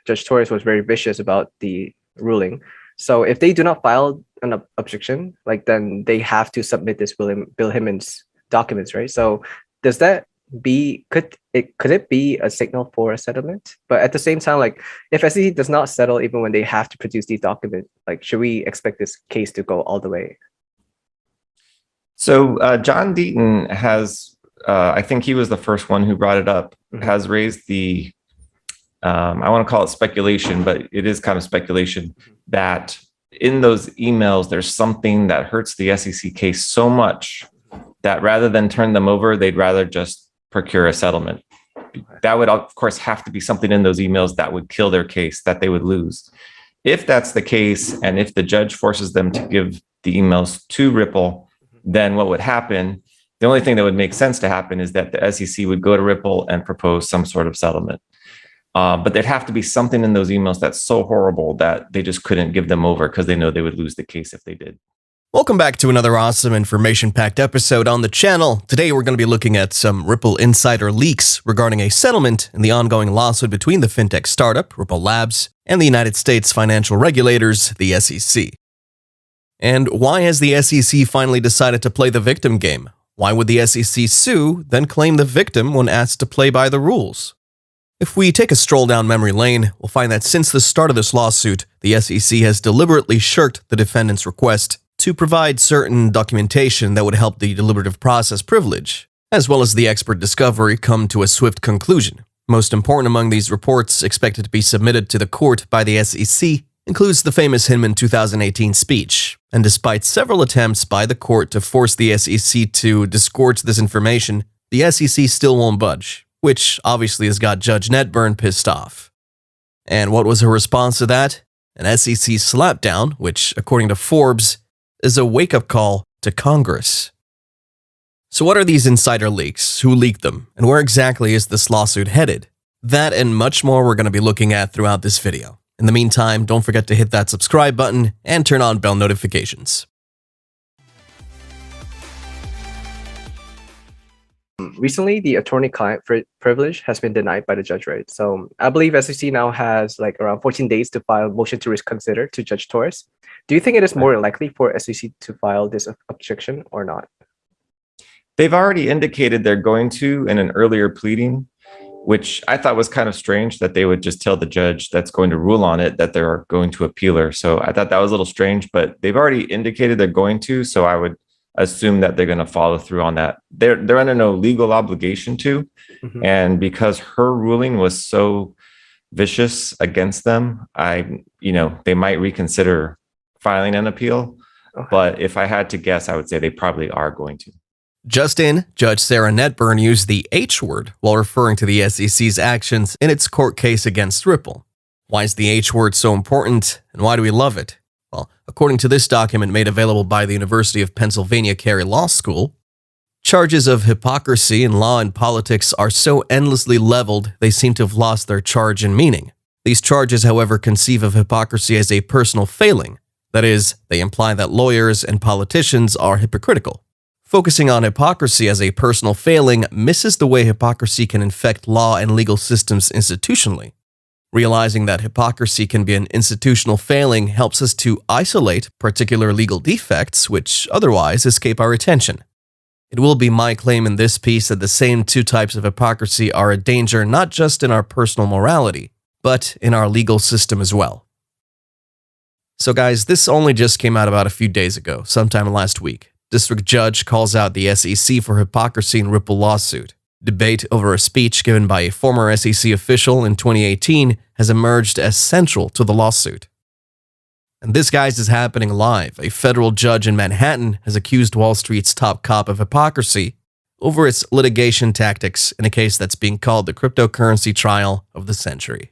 Judge Torres was very vicious about the ruling. So if they do not file an objection, like then they have to submit this Bill Himmons documents, right? So does that could it be a signal for a settlement? But at the same time, like if SEC does not settle even when they have to produce these documents, like should we expect this case to go all the way? So John Deaton has, I think he was the first one who brought it up, has raised the, I want to call it speculation, but it is kind of speculation that in those emails, there's something that hurts the SEC case so much that rather than turn them over, they'd rather just procure a settlement. That would, of course, have to be something in those emails that would kill their case, that they would lose. If that's the case, and if the judge forces them to give the emails to Ripple, then what would happen, the only thing that would make sense to happen is that the SEC would go to Ripple and propose some sort of settlement. But there'd have to be something in those emails that's so horrible that they just couldn't give them over because they know they would lose the case if they did. Welcome back to another awesome information-packed episode on the channel. Today we're going to be looking at some Ripple insider leaks regarding a settlement in the ongoing lawsuit between the fintech startup, Ripple Labs, and the United States financial regulators, the SEC. And why has the SEC finally decided to play the victim game? Why would the SEC sue, then claim the victim when asked to play by the rules? If we take a stroll down memory lane, we'll find that since the start of this lawsuit, the SEC has deliberately shirked the defendant's request to provide certain documentation that would help the deliberative process privilege, as well as the expert discovery, come to a swift conclusion. Most important among these reports expected to be submitted to the court by the SEC includes the famous Hinman 2018 speech, and despite several attempts by the court to force the SEC to disgorge this information, the SEC still won't budge, which obviously has got Judge Netburn pissed off. And what was her response to that? An SEC slapdown, which, according to Forbes, is a wake-up call to Congress. So what are these insider leaks? Who leaked them? And where exactly is this lawsuit headed? That and much more we're going to be looking at throughout this video. In the meantime, don't forget to hit that subscribe button and turn on bell notifications. Recently, the attorney-client privilege has been denied by the judge, right? So I believe SEC now has like around 14 days to file a motion to reconsider to Judge Torres. Do you think it is more likely for SEC to file this objection or not? They've already indicated they're going to in an earlier pleading, which I thought was kind of strange that they would just tell the judge that's going to rule on it that they're going to appeal her. So I thought that was a little strange, but they've already indicated they're going to, so I would assume that they're going to follow through on that. They're under no legal obligation to, and because her ruling was so vicious against them, they might reconsider filing an appeal. Okay. But if I had to guess, I would say they probably are going to. Just in, Judge Sarah Netburn used the H word while referring to the SEC's actions in its court case against Ripple. Why is the H word so important, and why do we love it? Well, according to this document made available by the University of Pennsylvania Carey Law School, charges of hypocrisy in law and politics are so endlessly leveled they seem to have lost their charge and meaning. These charges, however, conceive of hypocrisy as a personal failing. That is, they imply that lawyers and politicians are hypocritical. Focusing on hypocrisy as a personal failing misses the way hypocrisy can infect law and legal systems institutionally. Realizing that hypocrisy can be an institutional failing helps us to isolate particular legal defects which otherwise escape our attention. It will be my claim in this piece that the same two types of hypocrisy are a danger not just in our personal morality, but in our legal system as well. So guys, this only just came out about a few days ago, sometime last week. District Judge calls out the SEC for hypocrisy in Ripple lawsuit. Debate over a speech given by a former SEC official in 2018 has emerged as central to the lawsuit. And this, guys, is happening live. A federal judge in Manhattan has accused Wall Street's top cop of hypocrisy over its litigation tactics in a case that's being called the cryptocurrency trial of the century.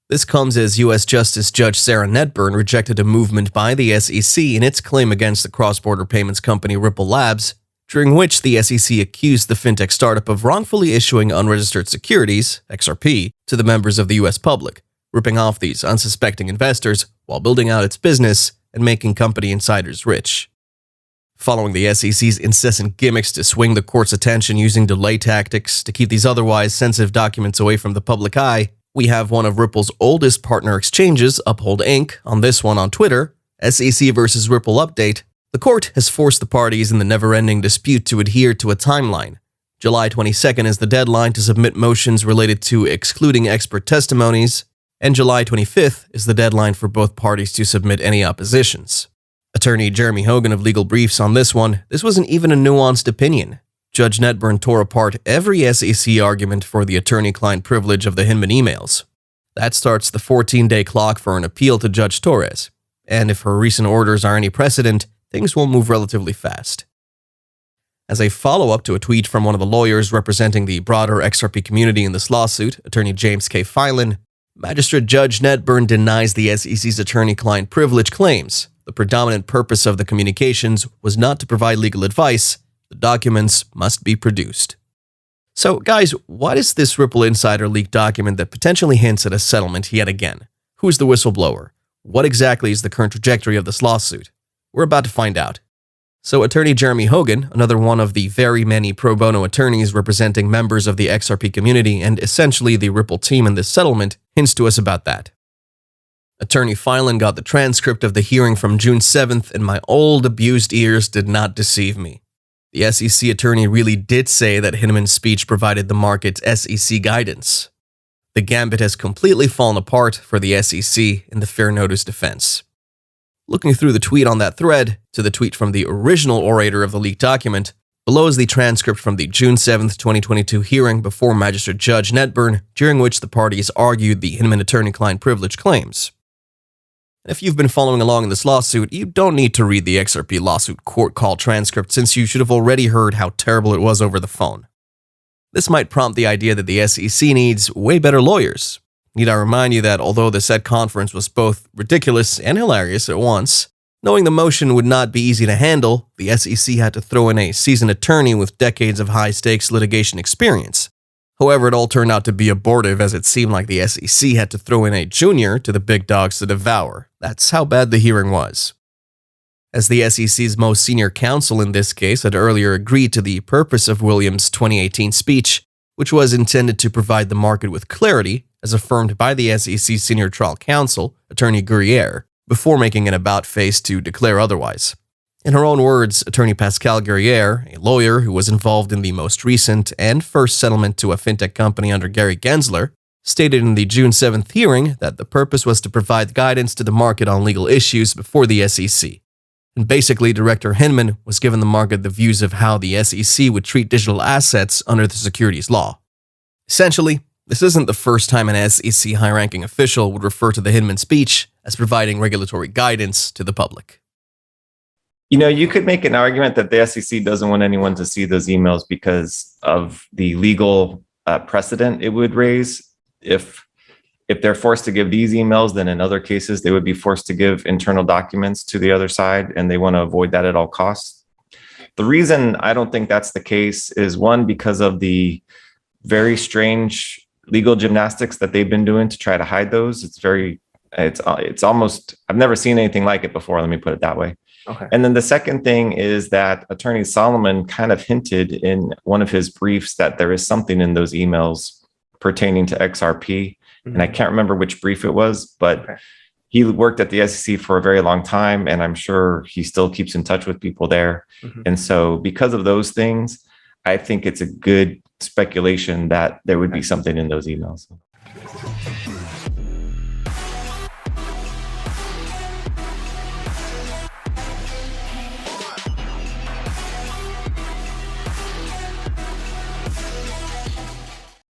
This comes as U.S. Justice Judge Sarah Netburn rejected a movement by the SEC in its claim against the cross-border payments company Ripple Labs, during which the SEC accused the fintech startup of wrongfully issuing unregistered securities, XRP, to the members of the U.S. public, ripping off these unsuspecting investors while building out its business and making company insiders rich. Following the SEC's incessant gimmicks to swing the court's attention using delay tactics to keep these otherwise sensitive documents away from the public eye, We have one of Ripple's oldest partner exchanges, Uphold Inc., on this one on Twitter, SEC versus Ripple update. The court has forced the parties in the never-ending dispute to adhere to a timeline. July 22nd is the deadline to submit motions related to excluding expert testimonies, and July 25th is the deadline for both parties to submit any oppositions. Attorney Jeremy Hogan of Legal Briefs on this one, this wasn't even a nuanced opinion. Judge Netburn tore apart every SEC argument for the attorney-client privilege of the Hinman emails. That starts the 14-day clock for an appeal to Judge Torres, and if her recent orders are any precedent, things will move relatively fast. As a follow-up to a tweet from one of the lawyers representing the broader XRP community in this lawsuit, Attorney James K. Filan, Magistrate Judge Netburn denies the SEC's attorney-client privilege claims. The predominant purpose of the communications was not to provide legal advice. The documents must be produced. So, guys, what is this Ripple Insider leaked document that potentially hints at a settlement yet again? Who's the whistleblower? What exactly is the current trajectory of this lawsuit? We're about to find out. So, Attorney Jeremy Hogan, another one of the very many pro bono attorneys representing members of the XRP community and essentially the Ripple team in this settlement, hints to us about that. Attorney Filan got the transcript of the hearing from June 7th, and my old abused ears did not deceive me. The SEC attorney really did say that Hinman's speech provided the market's SEC guidance. The gambit has completely fallen apart for the SEC in the fair notice defense. Looking through the tweet on that thread to the tweet from the original orator of the leaked document, below is the transcript from the June 7th, 2022 hearing before Magistrate Judge Netburn, during which the parties argued the Hinman attorney-client privilege claims. If you've been following along in this lawsuit, you don't need to read the XRP lawsuit court call transcript since you should have already heard how terrible it was over the phone. This might prompt the idea that the SEC needs way better lawyers. Need I remind you that although the said conference was both ridiculous and hilarious at once, knowing the motion would not be easy to handle, the SEC had to throw in a seasoned attorney with decades of high-stakes litigation experience. However, it all turned out to be abortive as it seemed like the SEC had to throw in a junior to the big dogs to devour. That's how bad the hearing was. As the SEC's most senior counsel in this case had earlier agreed to the purpose of Williams' 2018 speech, which was intended to provide the market with clarity, as affirmed by the SEC senior trial counsel, Attorney Guerriere, before making an about-face to declare otherwise. In her own words, Attorney Pascal Guerriere, a lawyer who was involved in the most recent and first settlement to a fintech company under Gary Gensler, stated in the June 7th hearing that the purpose was to provide guidance to the market on legal issues before the SEC. And basically, Director Hinman was given the market the views of how the SEC would treat digital assets under the securities law. Essentially, this isn't the first time an SEC high-ranking official would refer to the Hinman speech as providing regulatory guidance to the public. You know, you could make an argument that the SEC doesn't want anyone to see those emails because of the legal precedent it would raise. If they're forced to give these emails, then in other cases, they would be forced to give internal documents to the other side, and they want to avoid that at all costs. The reason I don't think that's the case is, one, because of the very strange legal gymnastics that they've been doing to try to hide those. It's almost, I've never seen anything like it before, let me put it that way. Okay. And then the second thing is that Attorney Solomon kind of hinted in one of his briefs that there is something in those emails pertaining to XRP. And I can't remember which brief it was, but he worked at the SEC for a very long time, and I'm sure he still keeps in touch with people there. And so because of those things, I think it's a good speculation that there would be something in those emails.